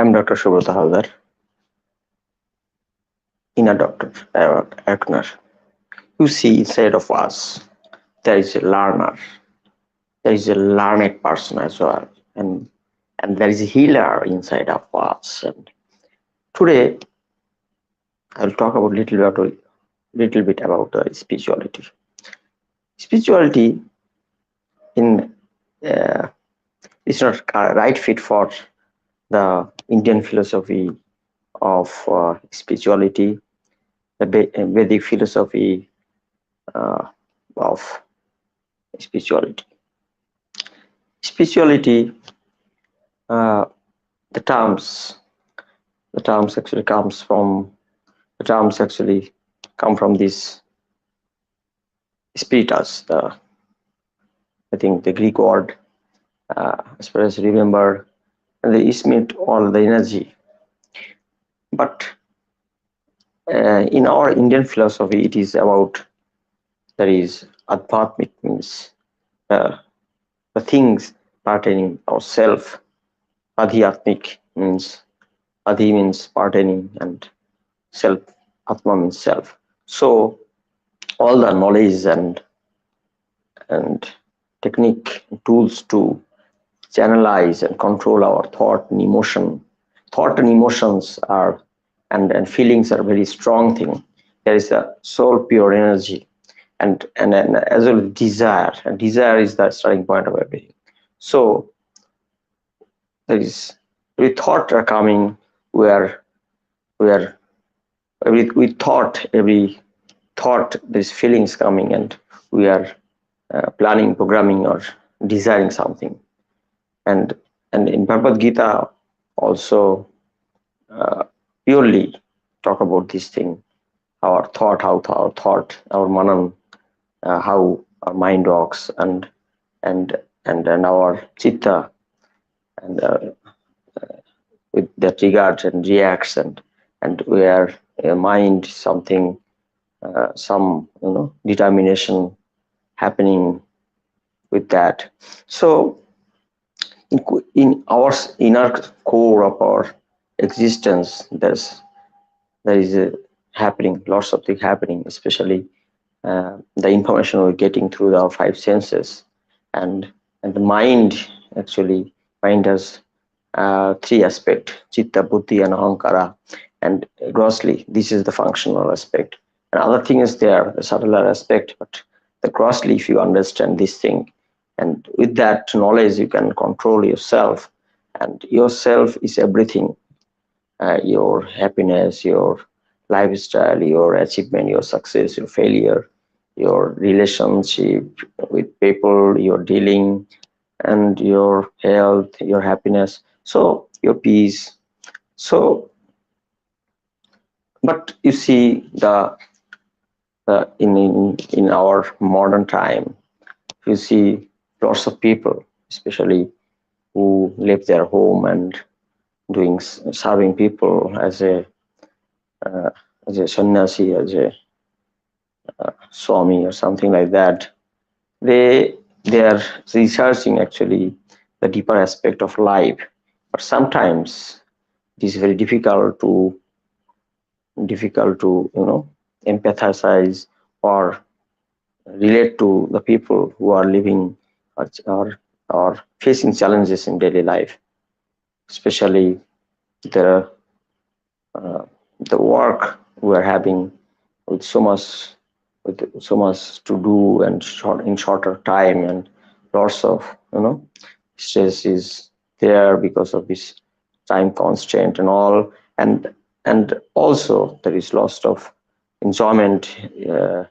I'm Dr. Subrata Haldar, inner doctor, Erkner. You see, inside of us, there is a learner, there is a learned person as well, and there is a healer inside of us. And today, I'll talk about little bit about spirituality. Spirituality in is not right fit for the Indian philosophy of spirituality, the Vedic philosophy uh, of spirituality. Spirituality, uh, the terms, the terms actually comes from the terms actually come from this spiritus. I think the Greek word, as far as I remember, and the ismit all the energy. But in our Indian philosophy, it is about there is adhyatmic means the things pertaining ourself. Adhyatmic means Adi means pertaining and self, Atma means self. So all the knowledge and technique tools to channelize and control our thought and emotion. Thought and emotions are and feelings are very strong thing. There is a soul pure energy and as well as desire. And desire is the starting point of everything. So there is every thought are coming where every thought there's feelings coming and we are planning, programming, or desiring something. And in Bhagavad Gita also purely talk about this thing, our thought, our manan, how our mind works, and our chitta, and with that regards and reacts, and where mind something, some determination happening with that. So in our inner core of our existence, there is a happening, lots of things happening, especially the information we're getting through our five senses, and the mind actually mind has three aspects: chitta, buddhi, and ahankara. And grossly, this is the functional aspect. And other thing is there, the subtler aspect, but the grossly, if you understand this thing, and with that knowledge, you can control yourself, and yourself is everything. Your happiness, your lifestyle, your achievement, your success, your failure, your relationship with people, your dealing, and your health, your happiness, so your peace. So, but you see, in our modern time, you see lots of people, especially who leave their home and doing serving people uh, as a sannyasi, as a swami or something like that. They are researching actually the deeper aspect of life, but sometimes it is very difficult to empathize or relate to the people who are living or facing challenges in daily life, especially the the work we are having with so much to do and in shorter time, and lots of stress is there because of this time constraint and all, and also there is lots of enjoyment uh,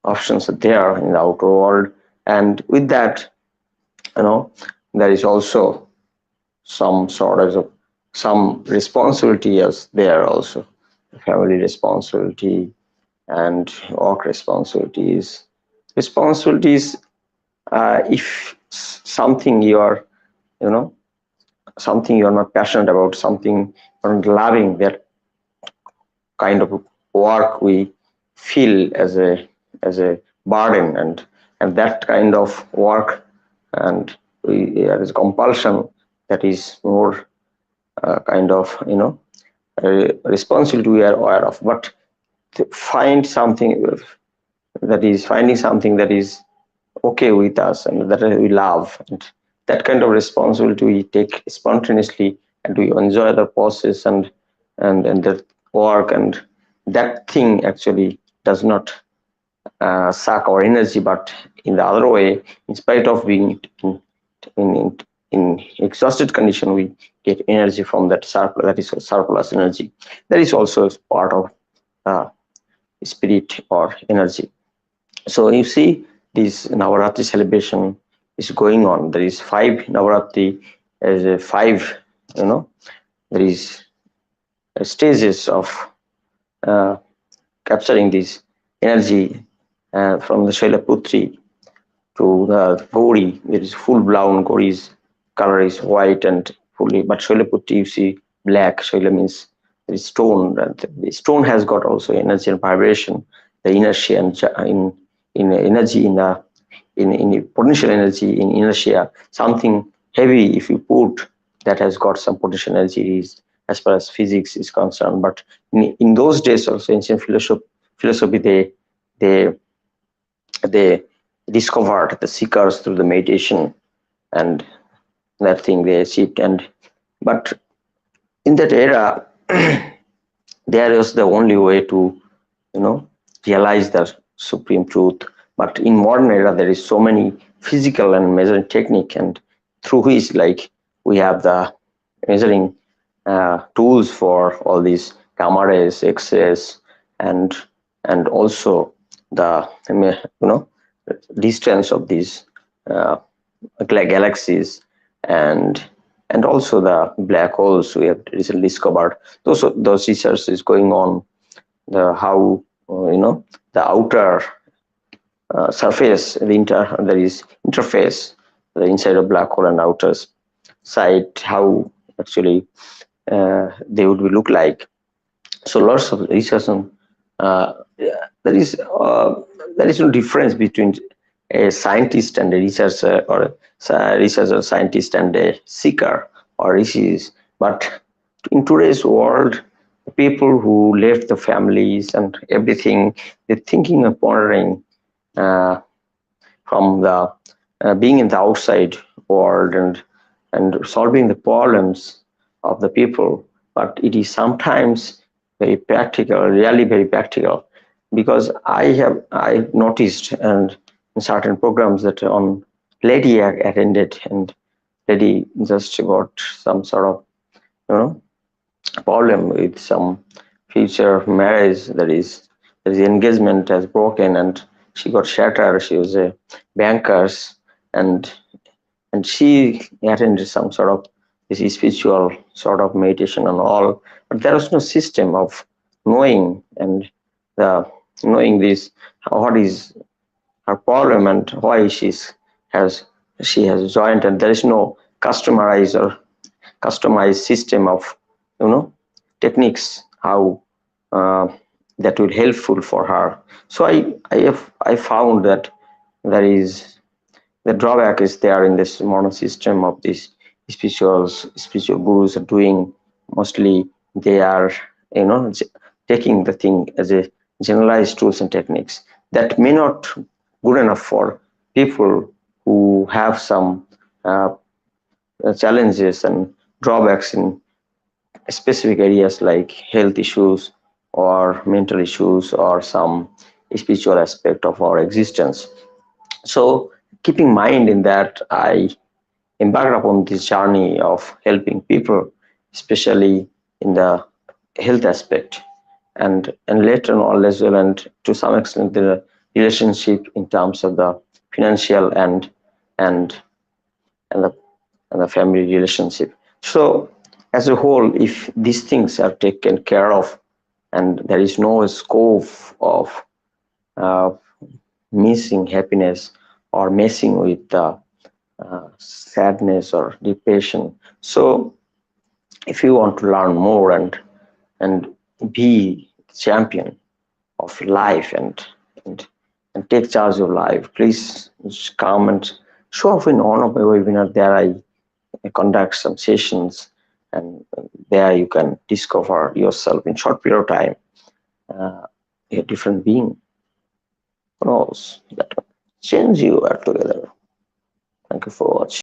options are there in the outer world, and with that there is also some sort of some responsibility is there also, family responsibility and work responsibilities. If something you are something you're not passionate about, something you're not loving, that kind of work we feel as a burden, and that kind of work, and there is compulsion that is more kind of responsibility we are aware of, but to find something finding something that is okay with us and that we love, and that kind of responsibility we take spontaneously, and we enjoy the process and the work, and that thing actually does not suck our energy, but in the other way, in spite of being in, in exhausted condition, we get energy from that surplus, that is surplus energy. That is also part of uh, spirit or energy. So you see, this Navaratri celebration is going on. There is 5 Navaratri, as a 5, there is stages of uh, capturing this energy from the Shailaputri to the Gauri. There is full blown Gauri's color is white and fully, but Shailaputri you see black. Shaila means there is stone, and the stone has got also energy and vibration, the inertia and in energy in potential energy in inertia. Something heavy, if you put, that has got some potential energy, is as far as physics is concerned. But in those days also, ancient philosophy, they they discovered the seekers through the meditation, and that thing they achieved. And but in that era, there was the only way to you know realize the supreme truth. But in modern era, there is so many physical and measuring technique, and through which, like, we have the measuring tools for all these gamma rays, x-rays, and also the distance of these uh, galaxies, and also the black holes we have recently discovered. Those research is going on, the how the outer surface, there is interface, the inside of black hole and outer side, how actually they would look like. So lots of research on there is no difference between a scientist and a researcher, or a researcher scientist and a seeker or rishis. But in today's world, people who left the families and everything, they're thinking of pondering uh, from the being in the outside world, and solving the problems of the people. But it is sometimes very practical, really very practical, because I noticed, and in certain programs, that on lady attended, and lady just got some sort of you know problem with some future marriage, that is the engagement has broken, and she got shattered. She was a banker's, and she attended some sort of this spiritual sort of meditation and all, but there was no system of knowing, and the knowing this, what is her problem and why has she has joined, and there is no customized system of you know techniques how uh, that would helpful for her. So I found that there is the drawback is there in this modern system of these spiritual gurus are doing. Mostly they are you know taking the thing as a generalized tools and techniques that may not good enough for people who have some uh, challenges and drawbacks in specific areas like health issues or mental issues or some spiritual aspect of our existence. So keeping mind in that, I embarked upon this journey of helping people, especially in the health aspect, and later on as well, and to some extent the relationship in terms of the financial and and the and the family relationship. So as a whole, if these things are taken care of, and there is no scope of uh, missing happiness or messing with the sadness or depression. So if you want to learn more and be champion of life and and take charge of life, please come and show up in one of my webinars. There I conduct some sessions and there you can discover yourself in short period of time, a different being. Who knows that change you are together. Thank you for watching.